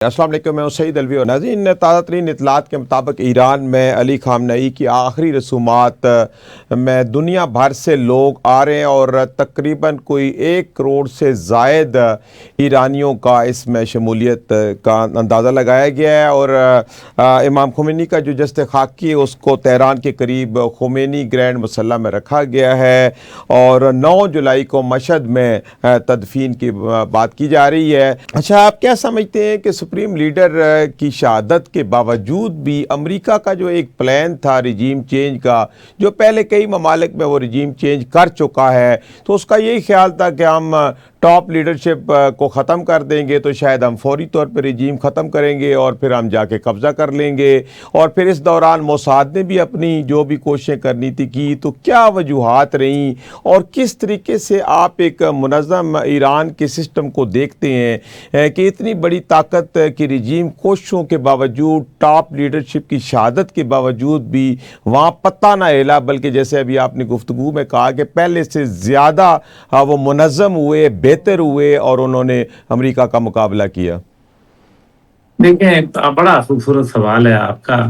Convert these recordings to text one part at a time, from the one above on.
السلام علیکم، میں سعید الوی اور ناظرین، تازہ ترین اطلاعات کے مطابق ایران میں علی خامنئی کی آخری رسومات میں دنیا بھر سے لوگ آ رہے ہیں اور تقریباً کوئی 1 کروڑ سے زائد ایرانیوں کا اس میں شمولیت کا اندازہ لگایا گیا ہے۔ اور امام خمینی کا جو جسد خاکی ہے اس کو تہران کے قریب خمینی گرینڈ مسلح میں رکھا گیا ہے اور 9 جولائی کو مشہد میں تدفین کی بات کی جا رہی ہے۔ اچھا، آپ کیا سمجھتے ہیں کہ سپریم لیڈر کی شہادت کے باوجود بھی امریکہ کا جو ایک پلان تھا رجیم چینج کا، جو پہلے کئی ممالک میں وہ رجیم چینج کر چکا ہے، تو اس کا یہی خیال تھا کہ ہم ٹاپ لیڈرشپ کو ختم کر دیں گے تو شاید ہم فوری طور پہ رجیم ختم کریں گے اور پھر ہم جا کے قبضہ کر لیں گے، اور پھر اس دوران موساد نے بھی اپنی جو بھی کوششیں کرنی تھی کی، تو کیا وجوہات رہیں اور کس طریقے سے آپ ایک منظم ایران کے سسٹم کو دیکھتے ہیں کہ اتنی بڑی طاقت کی رجیم کوششوں کے باوجود، ٹاپ لیڈرشپ کی شہادت کے باوجود بھی وہاں پتہ نہ ہلا، بلکہ جیسے ابھی آپ نے گفتگو میں کہا کہ پہلے سے زیادہ وہ منظم ہوئے، بہتر ہوئے اور انہوں نے امریکہ کا مقابلہ کیا؟ دیکھیں، بڑا خوبصورت سوال ہے آپ کا۔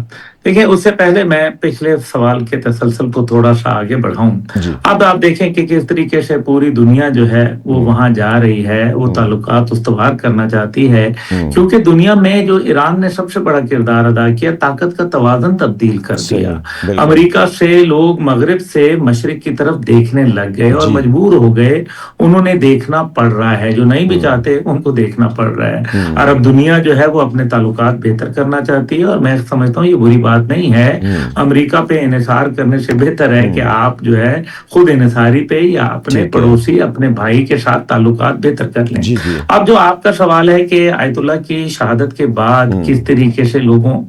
دیکھیں، اس سے پہلے میں پچھلے سوال کے تسلسل کو تھوڑا سا آگے بڑھاؤں۔ اب آپ دیکھیں کہ کس طریقے سے پوری دنیا جو ہے وہ وہاں جا رہی ہے، وہ تعلقات استوار کرنا چاہتی ہے، کیونکہ دنیا میں جو ایران نے سب سے بڑا کردار ادا کیا، طاقت کا توازن تبدیل کر دیا۔ امریکہ سے لوگ مغرب سے مشرق کی طرف دیکھنے لگ گئے اور مجبور ہو گئے، انہوں نے دیکھنا پڑ رہا ہے، جو نہیں بھی چاہتے ان کو دیکھنا پڑ رہا ہے۔ عرب دنیا جو ہے وہ اپنے تعلقات بہتر کرنا چاہتی ہے، اور میں سمجھتا ہوں یہ بری بات نہیں ہے۔ امریکہ پہ انحصار کرنے سے بہتر ہے کہ آپ جو ہے خود انحصاری پہ یا اپنے پڑوسی، اپنے بھائی کے ساتھ تعلقات بہتر کر لیں۔ اب جو آپ کا سوال ہے کہ آیت اللہ کی شہادت کے بعد کس طریقے سے لوگوں،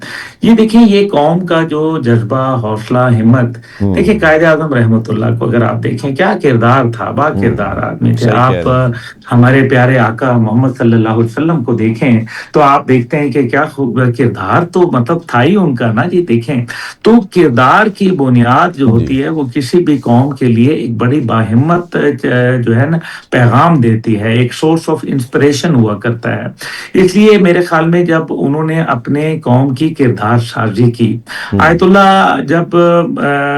یہ دیکھیں، یہ قوم کا جو جذبہ، حوصلہ، ہمت، دیکھیں قائد اعظم رحمۃ اللہ کو اگر آپ دیکھیں کیا کردار تھا، با کردار آدمی تھے۔ آپ ہمارے پیارے آقا محمد صلی اللہ علیہ وسلم کو دیکھیں تو آپ دیکھتے ہیں کہ کیا کردار تو مطلب تھا ہی ان کا نا جی۔ دیکھیں تو کردار کی بنیاد جو ہوتی ہے وہ کسی بھی قوم کے لیے ایک بڑی باہمت جو ہے نا پیغام دیتی ہے، ایک سورس آف انسپریشن ہوا کرتا ہے۔ اس لیے میرے خیال میں جب انہوں نے اپنے قوم کی کردار سازی کی، آیت اللہ جب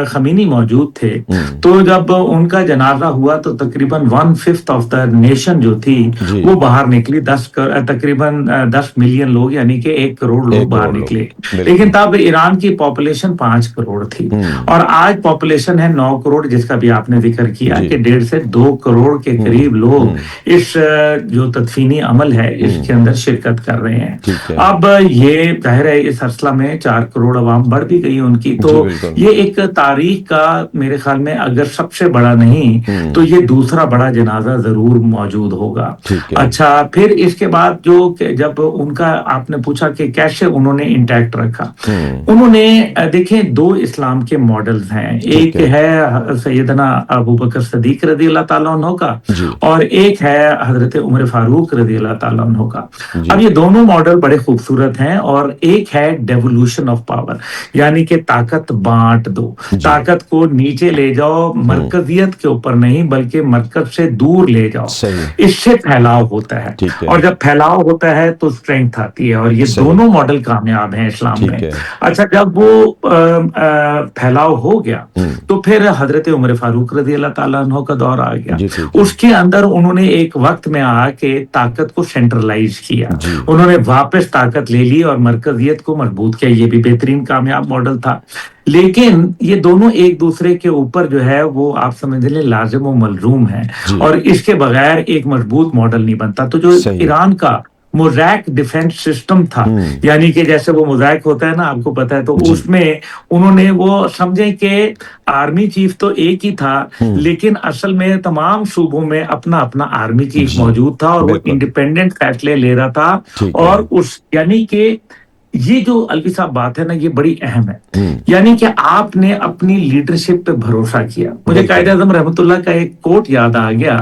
خمینی موجود تھے تو جب ان کا جنازہ ہوا تو تقریباً 1/5 آف دا نیشن جو تھی وہ باہر نکلی، تقریباً 10 ملین لوگ، یعنی کہ 1 کروڑ لوگ باہر نکلے۔ لیکن تب ایران کی پاپولیشن 5 کروڑ تھی، اور آج پاپولیشن ہے 9 کروڑ، جس کا بھی آپ نے ذکر کیا کہ 1.5 سے 2 کروڑ کے قریب لوگ اس جو تدفینی عمل ہے اس کے اندر شرکت کر رہے ہیں۔ اب یہ ظاہر ہے اس سلسلہ میں 4 کروڑ عوام بڑھ بھی گئی ان کی، تو یہ ایک تاریخ کا میرے خیال میں اگر سب سے بڑا نہیں تو یہ دوسرا بڑا جنازہ ضرور موجود ہوگا۔ اچھا، پھر اس کے بعد جو جب ان کا آپ نے پوچھا کہ کیسے انہوں نے انٹیکٹ رکھا، انہوں نے دیکھیں 2 اسلام کے ماڈلز ہیں، ایک ہے سیدنا ابو بکر صدیق رضی اللہ تعالیٰ عنہ کا، اور ایک ہے حضرت عمر فاروق رضی اللہ تعالیٰ عنہ کا۔ اب یہ دونوں ماڈل بڑے خوبصورت ہیں، اور ایک ہے ڈیولوشن آف پاور، یعنی کہ طاقت بانٹ دو، طاقت کو نیچے لے جاؤ، مرکزیت کے اوپر نہیں بلکہ مرکز سے دور لے جاؤ، اس سے پھیلاؤ ہوتا ہے، اور جب پھیلاؤ ہوتا ہے تو اسٹرینتھ آتی ہے، اور یہ دونوں ماڈل کامیاب ہیں اسلام میں۔ اچھا، جب وہ پھیلاؤ ہو گیا تو پھر حضرت عمر فاروق رضی اللہ تعالیٰ عنہ کا دور آ گیا۔ اس کے اندر انہوں نے ایک وقت میں آ کے طاقت کو سینٹرلائز کیا، انہوں نے واپس طاقت لے لی اور مرکزیت کو مضبوط کیا، یہ بھی بہترین کامیاب ماڈل تھا۔ لیکن یہ دونوں ایک دوسرے کے اوپر جو ہے وہ آپ سمجھ لیں لازم و ملزوم ہے، اور اس کے بغیر ایک مضبوط ماڈل نہیں بنتا۔ تو جو ایران کا موزیک ڈیفنس سسٹم تھا، یعنی کہ جیسے وہ موزیک ہوتا ہے نا، آپ کو پتا ہے، تو اس میں انہوں نے وہ سمجھے کہ آرمی چیف تو ایک ہی تھا، لیکن اصل میں تمام صوبوں میں اپنا اپنا آرمی چیف موجود تھا، اور وہ انڈیپینڈنٹ فیصلے لے رہا تھا، اور اس یعنی کہ یہ جو الوی صاحب بات ہے نا یہ بڑی اہم ہے، یعنی کہ آپ نے اپنی لیڈرشپ پہ بھروسہ کیا۔ مجھے قائد اعظم رحمۃ اللہ کا ایک کوٹ یاد آ گیا،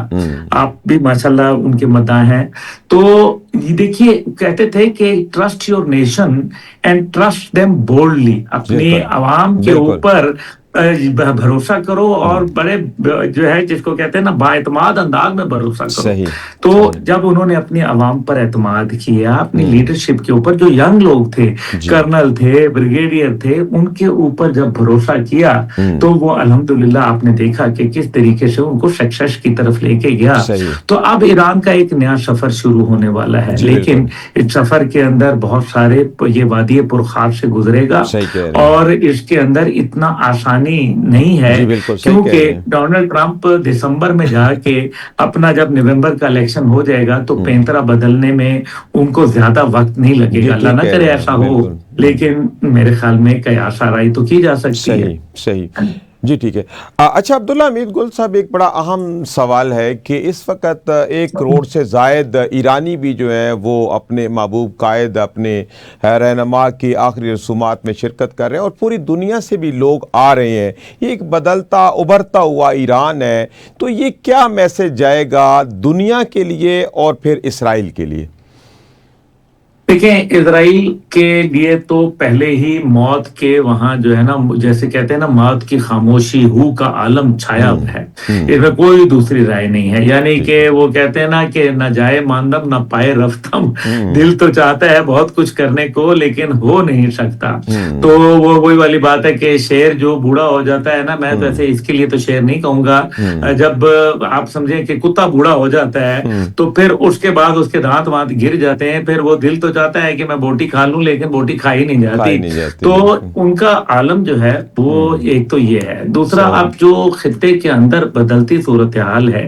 آپ بھی ماشاءاللہ ان کے مداح ہیں، تو یہ دیکھیے کہتے تھے کہ trust your nation and trust them boldly, اپنی عوام کے اوپر بھروسہ کرو اور بڑے جو ہے جس کو کہتے ہیں نا باعتماد انداز میں بھروسہ کرو. صحیح. تو جب انہوں نے اپنی عوام پر اعتماد کیا، اپنی ہوں. لیڈرشپ کے اوپر، جو ینگ لوگ تھے، جی. کرنل تھے، بریگیڈیئر تھے، ان کے اوپر جب بھروسہ کیا ہوں. تو وہ الحمدللہ آپ نے دیکھا کہ کس طریقے سے ان کو سکسیس کی طرف لے کے گیا. صحیح. تو اب ایران کا ایک نیا سفر شروع ہونے والا ہے، جی لیکن بالکل. اس سفر کے اندر بہت سارے یہ وادی پرخاش سے گزرے گا، صحیح کہہ رہے ہیں. اور اس کے اندر اتنا آسانی نہیں ہے، جی بالکل صحیح کہہ رہے کیونکہ ہیں. ڈونلڈ ٹرمپ دسمبر میں جا کے اپنا جب نومبر کا الیکشن ہو جائے گا تو ہوں. پینترا بدلنے میں ان کو زیادہ وقت نہیں لگے جی گا. اللہ ٹھیک نہ کہہ کرے رہے ایسا ہیں. ہو، بالکل. لیکن میرے خیال میں قیاس آرائی تو کی جا سکتی ہے. صحیح صحیح. جی ٹھیک ہے. اچھا عبداللہ حمید گل صاحب، ایک بڑا اہم سوال ہے کہ اس وقت 1 کروڑ سے زائد ایرانی بھی جو ہیں وہ اپنے محبوب قائد، اپنے رہنما کی آخری رسومات میں شرکت کر رہے ہیں، اور پوری دنیا سے بھی لوگ آ رہے ہیں. یہ ایک بدلتا ابھرتا ہوا ایران ہے، تو یہ کیا میسج جائے گا دنیا کے لیے اور پھر اسرائیل کے لیے؟ دیکھیں، اسرائیل کے لیے تو پہلے ہی موت کے وہاں جو ہے نا، جیسے کہتے ہیں نا، موت کی خاموشی ہو کا عالم چھایا ہوا ہے. اس میں کوئی دوسری رائے نہیں ہے. یعنی کہ وہ کہتے ہیں نا کہ نہ جائے ماندم نہ پائے رفتم. دل تو چاہتا ہے بہت کچھ کرنے کو، لیکن ہو نہیں سکتا. تو وہ وہی والی بات ہے کہ شیر جو بوڑھا ہو جاتا ہے نا، میں ویسے اس کے لیے تو شیر نہیں کہوں گا، جب آپ سمجھیں کہ کتا بوڑھا ہو جاتا ہے تو پھر اس کے بعد اس کے دانت وانت گر جاتے ہیں، پھر وہ دل تو چاہتا ہے کہ میں بوٹی کھا لوں، لیکن بوٹی کھائی نہیں جاتی. تو ان کا عالم جو ہے وہ ایک تو یہ ہے. دوسرا، اب جو خطے کے اندر بدلتی صورتحال ہے،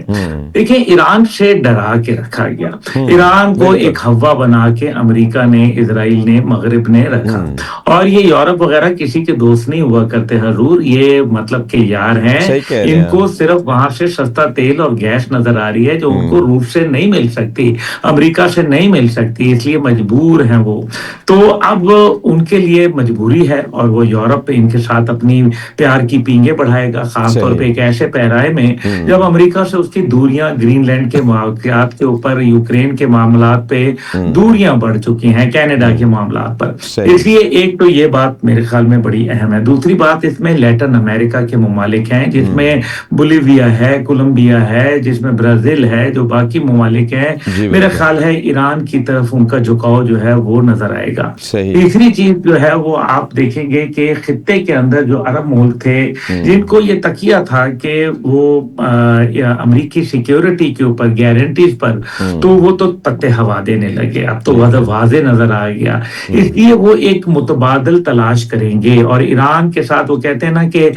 دیکھیں ایران سے ڈرا کے رکھا گیا. ایران کو ایک ہوا بنا کے امریکہ نے، اسرائیل نے، مغرب نے رکھا، اور یہ یورپ وغیرہ کسی کے دوست نہیں ہوا کرتے حضور. یہ مطلب کہ یار ہیں. ان کو صرف وہاں سے سستا تیل اور گیس نظر آ رہی ہے جو ان کو روس سے نہیں مل سکتی، امریکہ سے نہیں مل سکتی، اس لیے مجبور ہیں وہ. تو اب ان کے لیے مجبوری ہے، اور وہ یورپ ان کے ساتھ اپنی پیار کی پینگیں بڑھائے گا، خاص طور پہ ایک ایسے پیرائے میں جب امریکہ سے اس کی دوریاں، گرین لینڈ کے مواقعات کے اوپر، یوکرین کے معاملات پہ دوریاں بڑھ چکی ہیں، کینیڈا کے معاملات پر. اس لیے ایک تو یہ بات میرے خیال میں بڑی اہم ہے. دوسری بات، اس میں لیٹن امریکہ کے ممالک ہیں، جس میں بولیویا ہے، کولمبیا ہے، جس میں برازیل ہے، جو باقی ممالک ہیں. میرا خیال ہے ایران کی طرف ان کا جھکاؤ جو ہے وہ نظر آئے گا. تیسری چیز جو ہے وہ آپ دیکھیں گے کہ خطے کے اندر جو عرب ملک تھے، جن کو یہ تکیہ تھا کہ وہ امریکی سیکیورٹی کے اوپر، گارنٹیز پر، تو وہ تو پتے ہوا دینے لگے. اب تو واضح نظر آ گیا. اس لیے وہ ایک متبادل تلاش کریں گے، اور ایران کے ساتھ وہ کہتے ہیں نا کہ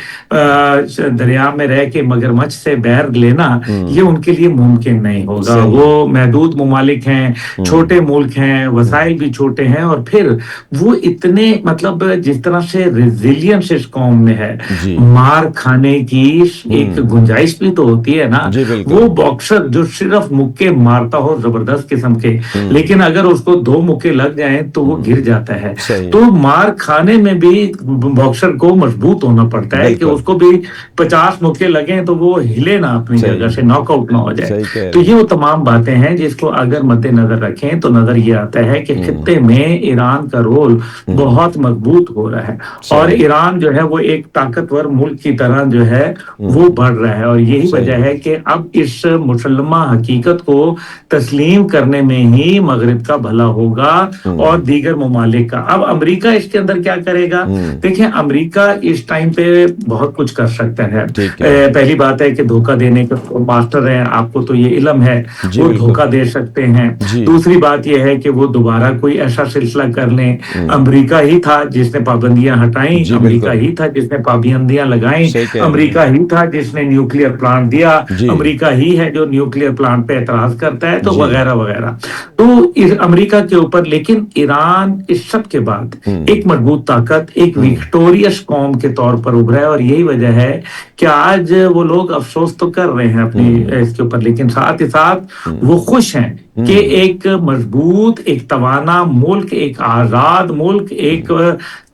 دریا میں رہ کے مگرمچھ سے بیر لینا، یہ ان کے لیے ممکن نہیں ہوگا. وہ محدود ممالک ہیں، چھوٹے ملک ہیں، وسائل بھی چھوٹے ہیں، اور پھر وہ اتنے مطلب جس طرح سے ریزیلینس اس قوم میں ہے، مار کھانے کی ایک گنجائش بھی تو ہوتی ہے نا. وہ باکسر جو صرف مکے مارتا ہو زبردست قسم کے، لیکن اگر اس کو 2 مکے لگ جائیں تو وہ گر جاتا ہے. تو مار کھانے میں بھی باکسر کو مضبوط ہونا پڑتا ہے کہ اس کو بھی 50 مکے لگیں تو وہ ہلے نہ اپنی جگہ سے، ناک آؤٹ نہ ہو جائے. تو یہ وہ تمام باتیں ہیں جس کو اگر مد نظر رکھیں تو نظر یہ آتا ہے کہ خطے میں ایران کا رول بہت مضبوط ہو رہا ہے، اور ایران جو ہے وہ ایک طاقتور ملک کی طرح جو ہے وہ بڑھ رہا ہے. اور یہی وجہ ہے کہ اب اس مسلمہ حقیقت کو تسلیم کرنے میں ہی مغرب کا بھلا ہوگا اور دیگر ممالک کا. اب امریکہ اس کے اندر کیا کرے گا؟ دیکھیں، امریکہ اس ٹائم پہ بہت کچھ کر سکتا ہے. پہلی بات ہے کہ دھوکہ دینے کا ماسٹر ہیں، آپ کو تو یہ علم ہے، وہ دھوکہ دے سکتے ہیں. دوسری بات یہ ہے کہ وہ دوبارہ کوئی ایسا سلسلہ کر لیں. امریکہ ہی تھا جس نے پابندیاں ہٹائیں، امریکہ ہی تھا جس نے پابندیاں لگائیں، امریکہ ہی تھا جس نے نیوکلیئر پلانٹ دیا، امریکہ ہی ہے جو نیوکلیئر پلانٹ پہ اعتراض کرتا ہے، تو وغیرہ وغیرہ. تو اس امریکہ کے اوپر، لیکن ایران اس سب کے بعد ایک مضبوط طاقت، ایک وکٹوریس قوم کے طور پر ابھرا ہے. اور یہی وجہ ہے کہ آج وہ لوگ افسوس تو کر رہے ہیں اپنی اس کے اوپر، لیکن ساتھ ہی ساتھ وہ خوش ہیں کہ ایک مضبوط، ایک توانا ملک، ایک آزاد ملک، ایک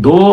2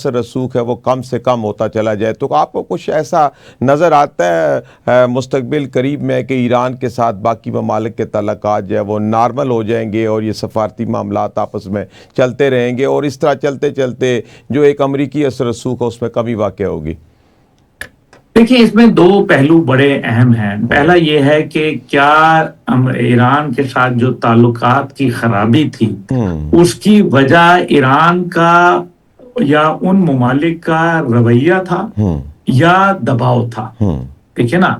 اثر رسوخ ہے وہ کم سے کم ہوتا چلا جائے. تو آپ کو کچھ ایسا نظر آتا ہے مستقبل قریب میں کہ ایران کے ساتھ باقی ممالک کے تعلقات جو ہے وہ نارمل ہو جائیں گے اور یہ سفارتی معاملات آپس میں چلتے رہیں گے اور اس طرح چلتے چلتے جو ایک امریکی اثر رسوخ ہے اس میں کمی واقع ہوگی؟ دیکھیں اس میں دو پہلو بڑے اہم ہیں. پہلا یہ ہے کہ کیا ایران کے ساتھ جو تعلقات کی خرابی تھی اس کی وجہ ایران کا یا ان ممالک کا رویہ تھا یا دباؤ تھا. ٹھیک ہے نا.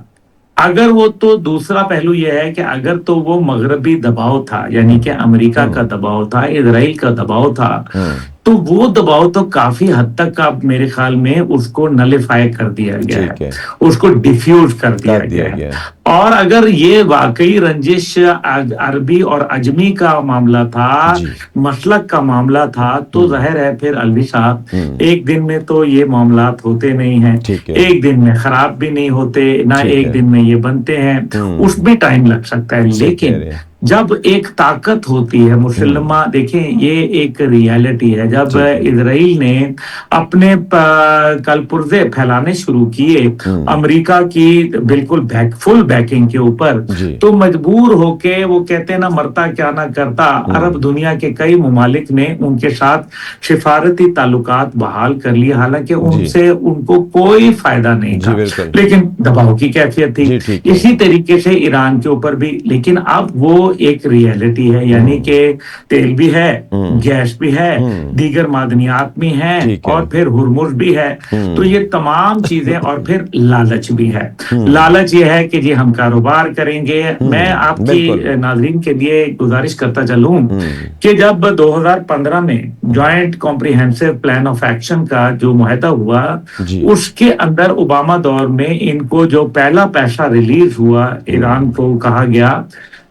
اگر وہ تو دوسرا پہلو یہ ہے کہ اگر تو وہ مغربی دباؤ تھا یعنی کہ امریکہ کا دباؤ تھا, اسرائیل کا دباؤ تھا, تو وہ دباؤ تو کافی حد تک اب میرے خیال میں اس کو نلیفائی کر دیا گیا ہے, اس کو ڈیفیوز کر دیا گیا ہے. اور اگر یہ واقعی رنجش عربی اور عجمی کا معاملہ تھا, مسلک کا معاملہ تھا, تو ظاہر ہے پھر الوی صاحب ایک دن میں تو یہ معاملات ہوتے نہیں ہیں, ایک دن میں خراب بھی نہیں ہوتے, نہ ایک دن میں یہ بنتے ہیں, اس میں ٹائم لگ سکتا ہے. لیکن جب ایک طاقت ہوتی ہے مسلمہ, دیکھیں یہ ایک ریالٹی ہے, جب اسرائیل نے اپنے کل پرزے پھیلانے شروع کیے امریکہ کی بالکل فل بیکنگ کے اوپر, تو مجبور ہو کے وہ کہتے ہیں نا مرتا کیا نہ کرتا, عرب دنیا کے کئی ممالک نے ان کے ساتھ سفارتی تعلقات بحال کر لیے, حالانکہ ان سے ان کو کوئی فائدہ نہیں تھا, لیکن دباؤ کی کیفیت تھی. اسی طریقے سے ایران کے اوپر بھی. لیکن اب وہ ایک ریالٹی ہے, یعنی کہ تیل بھی ہے, گیس بھی ہے, دیگر معدنیات بھی ہیں, اور پھر ہرمز بھی ہے. تو یہ تمام چیزیں, اور پھر لالچ بھی ہے. لالچ یہ ہے کہ جی ہم کاروبار کریں گے. میں آپ کی ناظرین کے لیے گزارش کرتا چلوں کہ جب 2015 میں joint comprehensive plan of action کا جو معاہدہ ہوا, اس کے اندر اوباما دور میں ان کو جو پہلا پیسہ ریلیز ہوا ایران کو کہا گیا,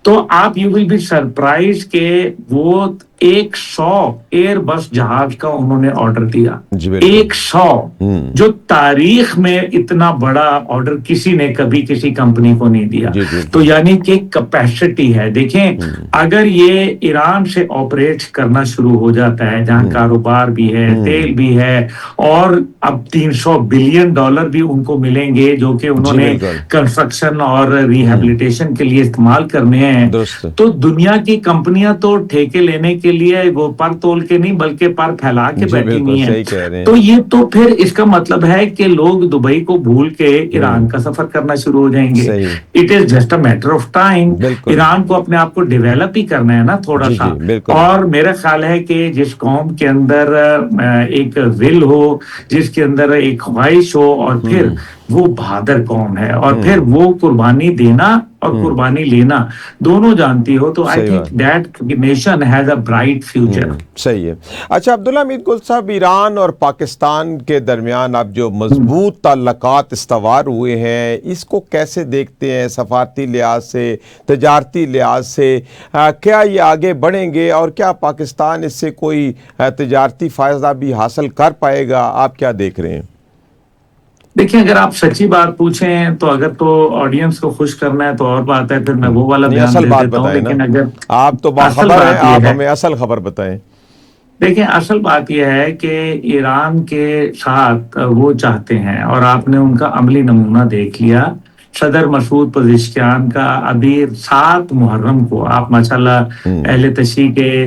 تو آپ یو ول بی سرپرائز کہ وہ 100 ایئر بس جہاز کا انہوں نے آرڈر دیا. 100, جو تاریخ میں اتنا بڑا آرڈر کسی نے کبھی کسی کمپنی کو نہیں دیا. تو یعنی کہ کیپیسٹی ہے. دیکھیں اگر یہ ایران سے آپریٹ کرنا شروع ہو جاتا ہے, جہاں کاروبار بھی ہے, تیل بھی ہے, اور اب $300 بلین بھی ان کو ملیں گے جو کہ انہوں نے کنسٹرکشن اور ریہیبلیٹیشن کے لیے استعمال کرنے ہیں, تو دنیا کی کمپنیاں تو ٹھیکے لینے کے لیے وہ پر تول کے نہیں بلکہ پر پھیلا کے بیٹھی ہوئی ہیں. تو یہ تو پھر اس کا مطلب ہے کہ لوگ دبئی کو بھول کے ایران کا سفر کرنا شروع ہو جائیں گے. It is just a matter of time. Iran کو اپنے آپ کو ڈیولپ ہی کرنا ہے نا تھوڑا سا. اور میرا خیال ہے کہ جس قوم کے اندر ایک ول ہو, جس کے اندر ایک خواہش ہو, اور پھر وہ بہادر قوم ہے, اور پھر وہ قربانی دینا اور قربانی لینا دونوں جانتی ہو, تو I think that nation has a bright future. صحیح ہے. اچھا عبداللہ حمید گل صاحب, ایران اور پاکستان کے درمیان اب جو مضبوط تعلقات استوار ہوئے ہیں, اس کو کیسے دیکھتے ہیں سفارتی لحاظ سے, تجارتی لحاظ سے؟ کیا یہ آگے بڑھیں گے اور کیا پاکستان اس سے کوئی تجارتی فائدہ بھی حاصل کر پائے گا؟ آپ کیا دیکھ رہے ہیں؟ دیکھیں اگر آپ سچی بات پوچھیں تو اگر تو آڈینس کو خوش کرنا ہے تو اور بات ہے, پھر میں وہ والا بیان دے دیتا ہوں. لیکن اگر آپ تو باخبر ہیں, آپ ہمیں اصل خبر بتائیں. دیکھیں اصل بات یہ ہے کہ ایران کے ساتھ وہ چاہتے ہیں, اور آپ نے ان کا عملی نمونہ دیکھ لیا, صدر مسعود پزشکیان کا ابھی 7 محرم کو, آپ ماشاءاللہ اہل تشیع کے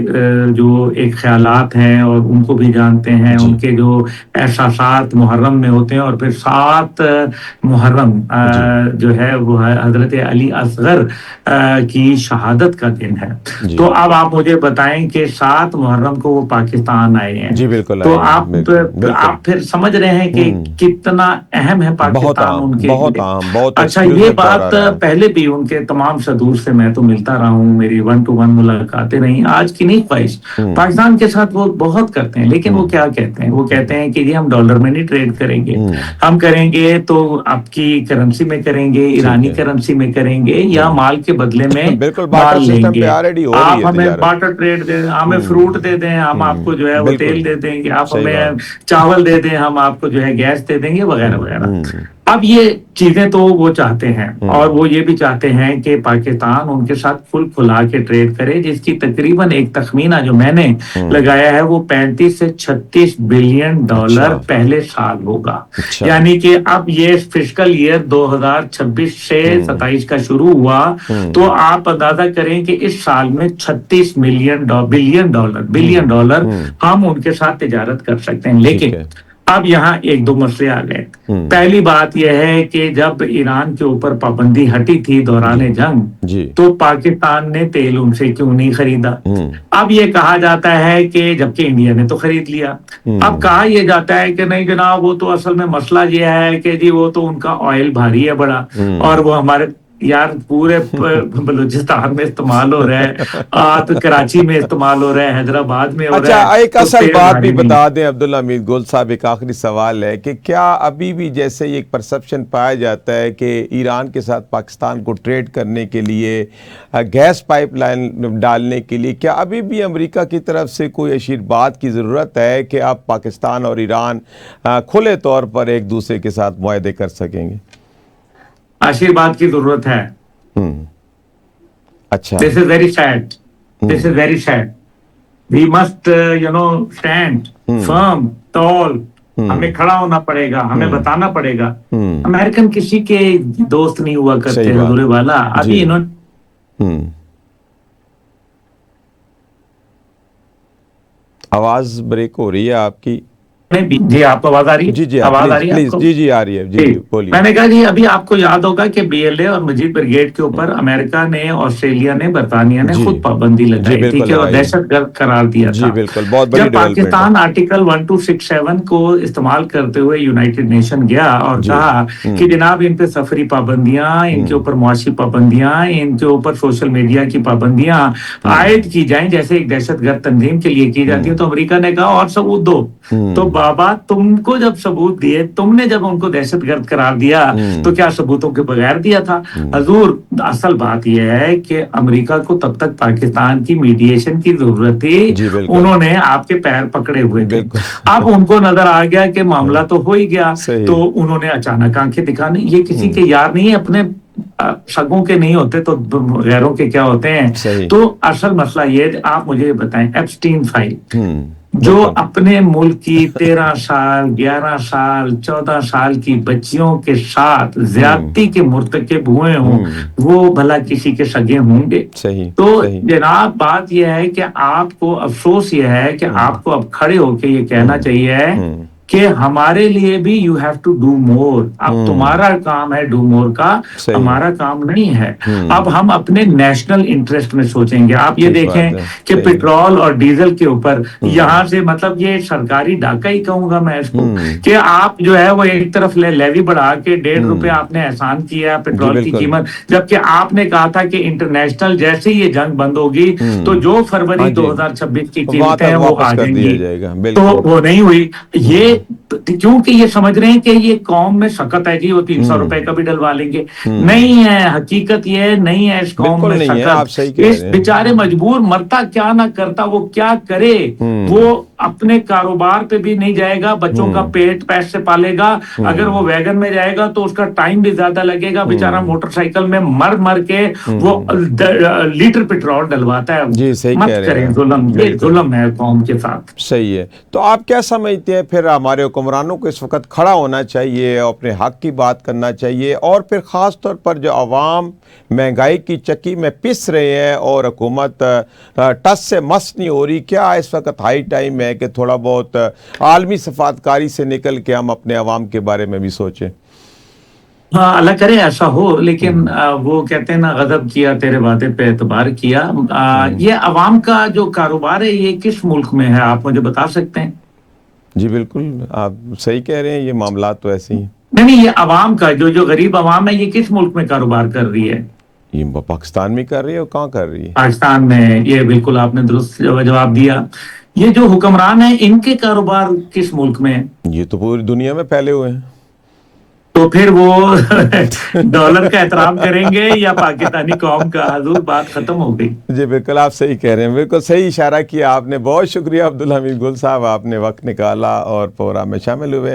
جو ایک خیالات ہیں اور ان کو بھی جانتے ہیں, ان کے جو احساسات محرم میں ہوتے ہیں, اور پھر 7 محرم جو ہے وہ حضرت علی اصغر کی شہادت کا دن ہے. تو اب آپ مجھے بتائیں کہ 7 محرم کو وہ پاکستان آئے ہیں, تو آپ پھر سمجھ رہے ہیں کہ کتنا اہم ہے پاکستان ان کے لیے. اچھا یہ بات پہلے بھی ان کے تمام صدور سے میں تو ملتا رہا ہوں, میری 1 to 1 ملاقاتیں رہیں, آج کی نہیں خواہش. پاکستان کے ساتھ وہ بہت کرتے ہیں, لیکن وہ کیا کہتے ہیں, وہ کہتے ہیں کہ جی ہم ڈالر میں نہیں ٹریڈ کریں گے, ہم کریں گے تو آپ کی کرنسی میں کریں گے, ایرانی کرنسی میں کریں گے, یا مال کے بدلے میں مال لیں گے. آپ ہمیں بارٹر ٹریڈ دے دیں, ہمیں فروٹ دے دیں, ہم آپ کو جو ہے وہ تیل دے دیں گے, آپ ہمیں چاول دے دیں, ہم آپ کو جو ہے گیس دے دیں گے, وغیرہ وغیرہ. اب یہ چیزیں تو وہ چاہتے ہیں، اور وہ یہ بھی چاہتے ہیں کہ پاکستان ان کے ساتھ کھلا کے ٹریڈ کرے، جس کی تقریباً ایک تخمینہ جو میں نے لگایا ہے وہ 35 سے 36 بلین ڈالر پہلے سال ہوگا۔ یعنی کہ اب یہ فسکل ایئر 2026 سے 27 کا شروع ہوا تو آپ اندازہ کریں کہ اس سال میں 36 بلین ڈالر ہم ان کے ساتھ تجارت کر سکتے ہیں۔ لیکن اب یہاں ایک دو مسئلے آ گئے۔ پہلی بات یہ ہے کہ جب ایران کے اوپر پابندی ہٹی تھی دوران جنگ تو پاکستان نے تیل ان سے کیوں نہیں خریدا؟ اب یہ کہا جاتا ہے کہ جبکہ انڈیا نے تو خرید لیا۔ اب کہا یہ جاتا ہے کہ نہیں جناب، وہ تو اصل میں مسئلہ یہ ہے کہ جی وہ تو ان کا آئل بھاری ہے بڑا، اور وہ ہمارے یار پورے بلوچستان میں استعمال ہو رہا ہے، تو کراچی میں استعمال ہو رہا ہے، حیدرآباد میں ہو رہا ہے۔ اچھا، ایک اصل بات بھی بتا دیں عبداللہ حمید گل صاحب، ایک آخری سوال ہے کہ کیا ابھی بھی جیسے ایک پرسپشن پایا جاتا ہے کہ ایران کے ساتھ پاکستان کو ٹریڈ کرنے کے لیے، گیس پائپ لائن ڈالنے کے لیے، کیا ابھی بھی امریکہ کی طرف سے کوئی آشیرواد کی ضرورت ہے کہ اب پاکستان اور ایران کھلے طور پر ایک دوسرے کے ساتھ معاہدے کر سکیں گے؟ آشیرواد کی ضرورت ہے۔ اچھا، This is very sad. This is very sad. We must, stand firm, tall. ہمیں کھڑا ہونا پڑے گا، ہمیں بتانا پڑے گا۔ امریکن کسی کے دوست نہیں ہوا کرتے حضور والا۔ ابھی انہوں آواز بریک ہو رہی ہے آپ کی۔ جی آپ کو آواز آ رہی ہے؟ جی آواز آ رہی ہے؟ جی آ رہی ہے، جی بولیے۔ میں نے کہا جی ابھی آپ کو یاد ہوگا کہ بی ایل اے اور مجید بریگیڈ کے اوپر امریکہ نے، آسٹریلیا نے، برطانیہ نے خود پابندی لگائی تھی کہ اور دہشت گرد قرار دیا تھا۔ جب پاکستان آرٹیکل 1267 کو استعمال کرتے ہوئے یونائٹڈ نیشن گیا اور کہا کہ جناب ان پہ سفری پابندیاں، ان کے اوپر معاشی پابندیاں، ان کے اوپر سوشل میڈیا کی پابندیاں عائد کی جائیں جیسے ایک دہشت گرد تنظیم کے لیے کی جاتی ہیں، تو امریکہ نے کہا اور ثبوت دو۔ تو بابا تم کو جب ثبوت دیے، تم نے جب ان کو دہشت گرد قرار دیا تو کیا ثبوتوں کے بغیر دیا تھا؟ حضور اصل بات یہ ہے کہ امریکہ کو تب تک پاکستان کی میڈیشن کی ضرورت تھی، انہوں نے آپ کے پیر پکڑے ہوئے تھے۔ اب ان کو نظر آ گیا کہ معاملہ تو ہو ہی گیا، تو انہوں نے اچانک آنکھیں دکھانے، یہ کسی کے یار نہیں ہے، اپنے سگوں کے نہیں ہوتے تو غیروں کے کیا ہوتے ہیں؟ تو اصل مسئلہ یہ، آپ مجھے بتائیں ایپسٹین فائل جو اپنے ملک کی 13 سال 11 سال 14 سال کی بچیوں کے ساتھ زیادتی کے مرتکب ہوئے ہوں، وہ بھلا کسی کے سگے ہوں گے؟ تو جناب بات یہ ہے کہ آپ کو افسوس یہ ہے کہ آپ کو اب کھڑے ہو کے یہ کہنا چاہیے کہ ہمارے لیے بھی you have to do more. اب تمہارا کام ہے ڈو مور کا، ہمارا کام نہیں ہے۔ اب ہم اپنے نیشنل انٹرسٹ میں سوچیں گے۔ آپ یہ دیکھیں کہ پیٹرول اور ڈیزل کے اوپر یہاں سے، مطلب یہ سرکاری ڈاکہ ہی کہوں گا میں اس کو، کہ آپ جو ہے وہ ایک طرف لیوی بڑھا کے 1.5 روپے آپ نے احسان کیا پیٹرول کی قیمت، جبکہ آپ نے کہا تھا کہ انٹرنیشنل جیسے ہی یہ جنگ بند ہوگی تو جو فروری 2026 کی قیمتیں ہیں وہ آ جائیں گی، تو وہ نہیں ہوئی۔ یہ کیونکہ یہ سمجھ رہے ہیں کہ یہ قوم میں سخت ہے جی، وہ 300 روپے کا بھی ڈلوا لیں گے۔ نہیں ہے، حقیقت یہ نہیں ہے اس قوم میں سخت۔ اس بیچارے مجبور مرتا کیا نہ کرتا، وہ کیا کرے؟ وہ اپنے کاروبار پہ بھی نہیں جائے گا، بچوں کا پیٹ پیسے پالے گا۔ اگر وہ ویگن میں جائے گا تو اس کا ٹائم بھی زیادہ لگے گا، بیچارہ موٹر سائیکل میں مر کے وہ لیٹر پیٹرول ڈلواتا ہے۔ جی صحیح کہہ رہے ہیں، کریں ظلم، یہ ظلم ہے قوم کے ساتھ۔ صحیح ہے۔ تو آپ کیا سمجھتے ہیں پھر ہمارے حکمرانوں کو اس وقت کھڑا ہونا چاہیے، اپنے حق کی بات کرنا چاہیے، اور پھر خاص طور پر جو عوام مہنگائی کی چکی میں پس رہے ہیں اور حکومت ٹس سے مس نہیں ہو رہی، کیا اس وقت ہائی ٹائم ہے کہ تھوڑا بہت عالمی سفارتکاری سے نکل کے ہم اپنے عوام کے بارے میں بھی سوچیں؟ ہاں اللہ کرے ایسا ہو، لیکن وہ کہتے ہیں نا غضب کیا تیرے وعدے پہ اعتبار کیا۔ یہ عوام کا جو کاروبار ہے یہ کس ملک میں ہے، آپ مجھے بتا سکتے ہیں؟ جی بالکل، آپ صحیح کہہ رہے ہیں، یہ معاملات تو ایسے ہی ہیں۔ نہیں، یہ عوام کا جو غریب عوام ہے یہ کس ملک میں کاروبار کر رہی ہے؟ یہ پاکستان میں کر رہی ہے، اور کہاں کر رہی ہے؟ پاکستان میں۔ یہ بالکل آپ نے درست جواب دیا۔ یہ جو حکمران ہیں ان کے کاروبار کس ملک میں ہیں؟ یہ تو پوری دنیا میں پھیلے ہوئے ہیں۔ تو پھر وہ ڈالر کا احترام کریں گے یا پاکستانی قوم کا؟ حضور بات ختم ہو گئی۔ جی بالکل، آپ صحیح کہہ رہے ہیں، بالکل صحیح اشارہ کیا آپ نے۔ بہت شکریہ عبدالحمید گل صاحب، آپ نے وقت نکالا اور پروگرام میں شامل ہوئے۔